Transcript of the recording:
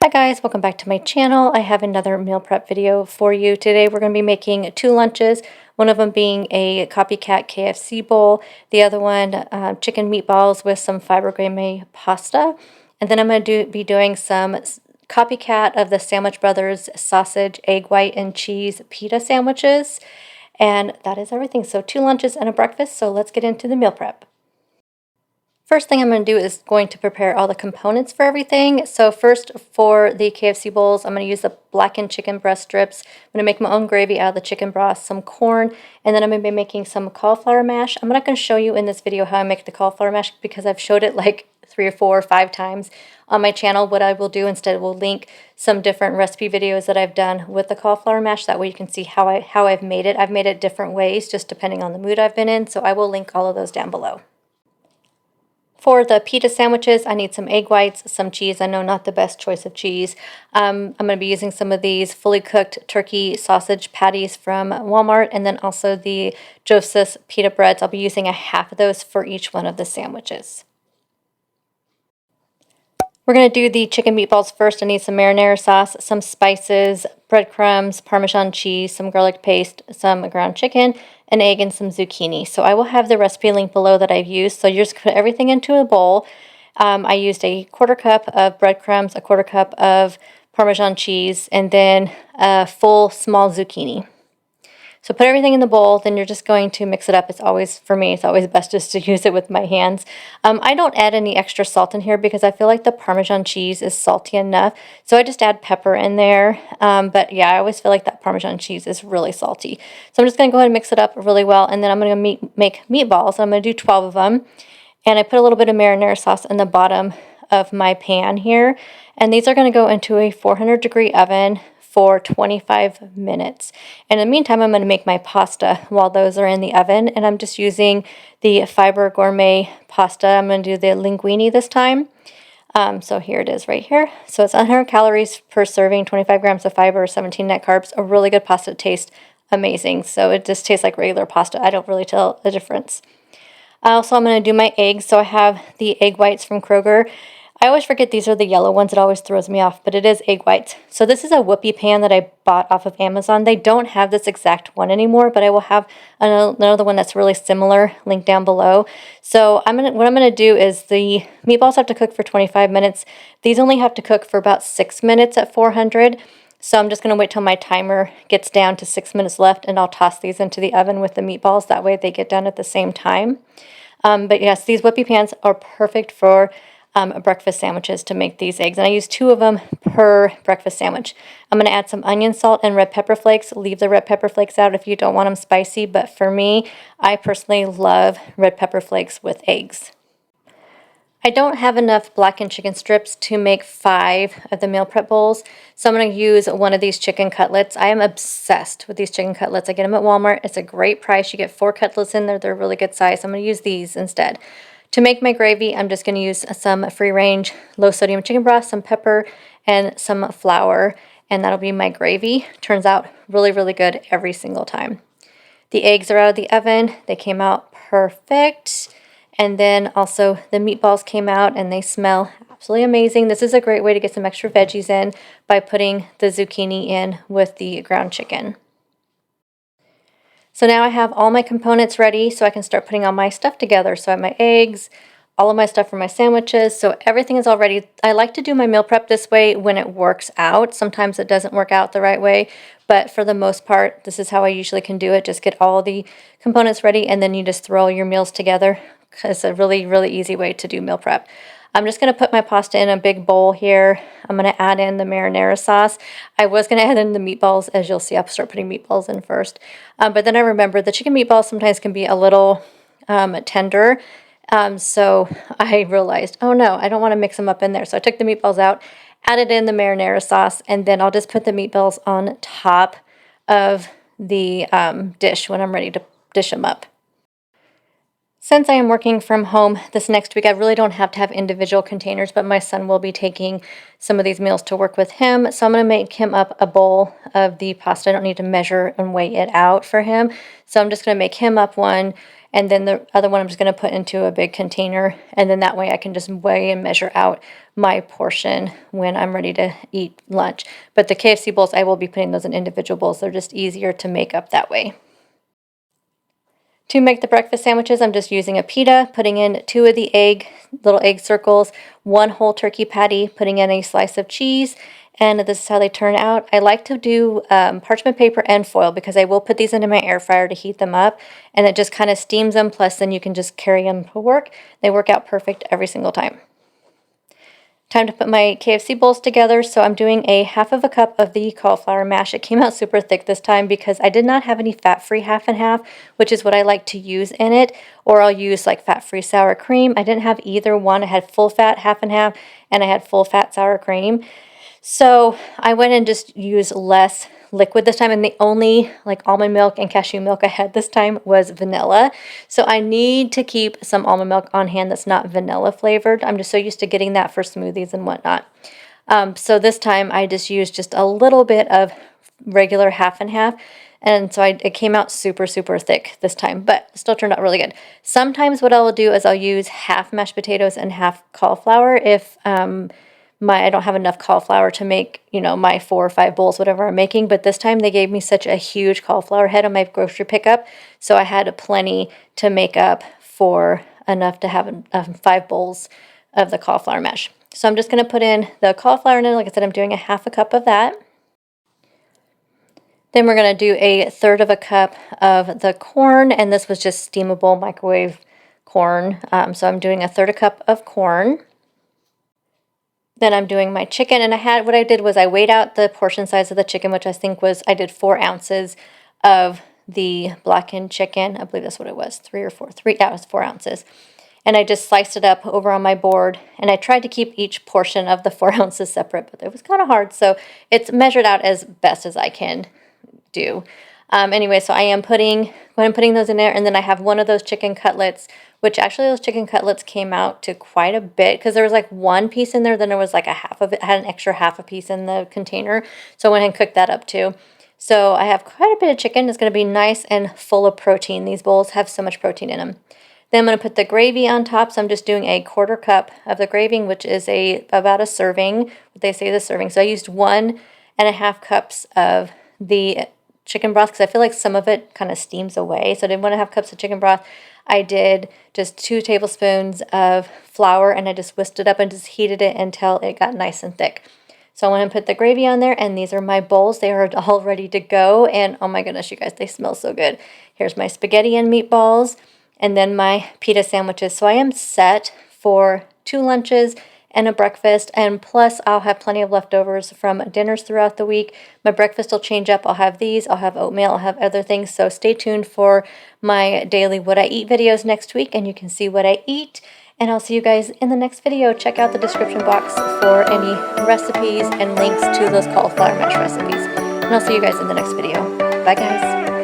Hi guys, welcome back to my channel. I have another meal prep video for you. Today we're going to be making two lunches, one of them being a copycat KFC bowl, the other one chicken meatballs with some fiber gourmet pasta. And then I'm going to be doing some copycat of the Sandwich Brothers sausage, egg white, and cheese pita sandwiches. And that is everything. So two lunches and a breakfast. So let's get into the meal prep. First thing I'm going to do is going to prepare all the components for everything. So first, for the KFC bowls, I'm going to use the blackened chicken breast strips. I'm going to make my own gravy out of the chicken broth, some corn, and then I'm going to be making some cauliflower mash. I'm not going to show you in this video how I make the cauliflower mash because I've showed it like 3 or 4 or 5 times on my channel. What I will do instead, will link some different recipe videos that I've done with the cauliflower mash. That way you can see how I've made it. I've made it different ways just depending on the mood I've been in. So I will link all of those down below. For the pita sandwiches, I need some egg whites, some cheese. I know not the best choice of cheese. I'm going to be using some of these fully cooked turkey sausage patties from Walmart, and then also the Joseph's pita breads. I'll be using a half of those for each one of the sandwiches. We're going to do the chicken meatballs first. I need some marinara sauce, some spices, breadcrumbs, Parmesan cheese, some garlic paste, some ground chicken, an egg, and some zucchini. So I will have the recipe link below that I've used. So you just put everything into a bowl. I used a 1/4 cup of breadcrumbs, a 1/4 cup of Parmesan cheese, and then a full small zucchini. So put everything in the bowl, then you're just going to mix it up. It's always, for me, it's always best just to use it with my hands. I don't add any extra salt in here because I feel like the Parmesan cheese is salty enough. So I just add pepper in there. But yeah, I always feel like that Parmesan cheese is really salty. So I'm just going to go ahead and mix it up really well. And then I'm going to make meatballs. I'm going to do 12 of them. And I put a little bit of marinara sauce in the bottom of my pan here. And these are going to go into a 400-degree oven for 25 minutes. And in the meantime, I'm going to make my pasta while those are in the oven. And I'm just using the fiber gourmet pasta. I'm going to do the linguine this time. So here it is right here. So it's 100 calories per serving, 25 grams of fiber, 17 net carbs. A really good pasta. It tastes amazing. So it just tastes like regular pasta. I don't really tell the difference. Also, I'm going to do my eggs. So I have the egg whites from Kroger. I always forget these are the yellow ones. It always throws me off, but it is egg whites. So this is a whoopie pan that I bought off of Amazon. They don't have this exact one anymore, but I will have another one that's really similar linked down below. So what I'm going to do is the meatballs have to cook for 25 minutes. These only have to cook for about 6 minutes at 400. So I'm just going to wait till my timer gets down to 6 minutes left, and I'll toss these into the oven with the meatballs. That way they get done at the same time. But yes, these whoopie pans are perfect for breakfast sandwiches to make these eggs. And I use 2 of them per breakfast sandwich. I'm going to add some onion salt and red pepper flakes. Leave the red pepper flakes out if you don't want them spicy. But for me, I personally love red pepper flakes with eggs. I don't have enough blackened chicken strips to make 5 of the meal prep bowls, so I'm going to use one of these chicken cutlets. I am obsessed with these chicken cutlets. I get them at Walmart. It's a great price. You get 4 cutlets in there. They're really good size. I'm going to use these instead. To make my gravy, I'm just going to use some free-range, low-sodium chicken broth, some pepper, and some flour, and that'll be my gravy. Turns out really, really good every single time. The eggs are out of the oven. They came out perfect. And then also the meatballs came out and they smell absolutely amazing. This is a great way to get some extra veggies in by putting the zucchini in with the ground chicken. So now I have all my components ready so I can start putting all my stuff together. So I have my eggs, all of my stuff for my sandwiches. So everything is all ready. I like to do my meal prep this way when it works out. Sometimes it doesn't work out the right way, but for the most part, this is how I usually can do it. Just get all the components ready and then you just throw your meals together. It's a really, really easy way to do meal prep. I'm just going to put my pasta in a big bowl here. I'm going to add in the marinara sauce. I was going to add in the meatballs. As you'll see, I'll start putting meatballs in first. But then I remember the chicken meatballs sometimes can be a little tender. So I realized, oh no, I don't want to mix them up in there. So I took the meatballs out, added in the marinara sauce, and then I'll just put the meatballs on top of the dish when I'm ready to dish them up. Since I am working from home this next week, I really don't have to have individual containers, but my son will be taking some of these meals to work with him. So I'm going to make him up a bowl of the pasta. I don't need to measure and weigh it out for him. So I'm just going to make him up one. and then the other one I'm just going to put into a big container, and then that way I can just weigh and measure out my portion when I'm ready to eat lunch. But the KFC bowls, I will be putting those in individual bowls. They're just easier to make up that way. To make the breakfast sandwiches, I'm just using a pita, putting in 2 of the little egg circles, 1 whole turkey patty, putting in a slice of cheese, and this is how they turn out. I like to do parchment paper and foil because I will put these into my air fryer to heat them up, and it just kind of steams them, plus then you can just carry them to work. They work out perfect every single time. Time to put my KFC bowls together. So I'm doing a 1/2 cup of the cauliflower mash. It came out super thick this time because I did not have any fat-free half and half, which is what I like to use in it, or I'll use like fat-free sour cream. I didn't have either one. I had full fat half and half, and I had full fat sour cream. So I went and just used less liquid this time, and the only like almond milk and cashew milk I had this time was vanilla. So I need to keep some almond milk on hand that's not vanilla flavored. I'm just so used to getting that for smoothies and whatnot. So this time I just used just a little bit of regular half and half, and so it came out super, super thick this time, but still turned out really good. Sometimes what I will do is I'll use half mashed potatoes and half cauliflower if I don't have enough cauliflower to make, my 4 or 5 bowls, whatever I'm making. But this time they gave me such a huge cauliflower head on my grocery pickup, so I had plenty to make up for enough to have 5 bowls of the cauliflower mash. So I'm just going to put in the cauliflower in it. Like I said, I'm doing a 1/2 cup of that. Then we're going to do a 1/3 cup of the corn, and this was just steamable microwave corn. So I'm doing a 1/3 cup of corn. Then I'm doing my chicken, and what I did was I weighed out the portion size of the chicken, which I think was, I did 4 ounces of the blackened chicken. I believe that's what it was, 3 or 4. Yeah, it was 4 ounces. And I just sliced it up over on my board, and I tried to keep each portion of the 4 ounces separate, but it was kind of hard, so it's measured out as best as I can do. Anyway, so I am putting those in there, and then I have one of those chicken cutlets, which actually those chicken cutlets came out to quite a bit because there was like 1 piece in there, then there was like a half of it, I had an extra half a piece in the container, so I went ahead and cooked that up too. So I have quite a bit of chicken. It's going to be nice and full of protein. These bowls have so much protein in them. Then I'm going to put the gravy on top, so I'm just doing a 1/4 cup of the gravy, which is about a serving, what they say is a serving. So I used 1.5 cups of the chicken broth because I feel like some of it kind of steams away. So I did 1.5 cups of chicken broth. I did just 2 tablespoons of flour, and I just whisked it up and just heated it until it got nice and thick. So I want to put the gravy on there, and these are my bowls. They are all ready to go, and oh my goodness, you guys, they smell so good. Here's my spaghetti and meatballs, and then my pita sandwiches. So I am set for 2 lunches and a breakfast, and plus I'll have plenty of leftovers from dinners throughout the week. My breakfast will change up. I'll have these, I'll have oatmeal, I'll have other things, so stay tuned for my daily what I eat videos next week, and you can see what I eat, and I'll see you guys in the next video. Check out the description box for any recipes and links to those cauliflower mash recipes, and I'll see you guys in the next video. Bye guys.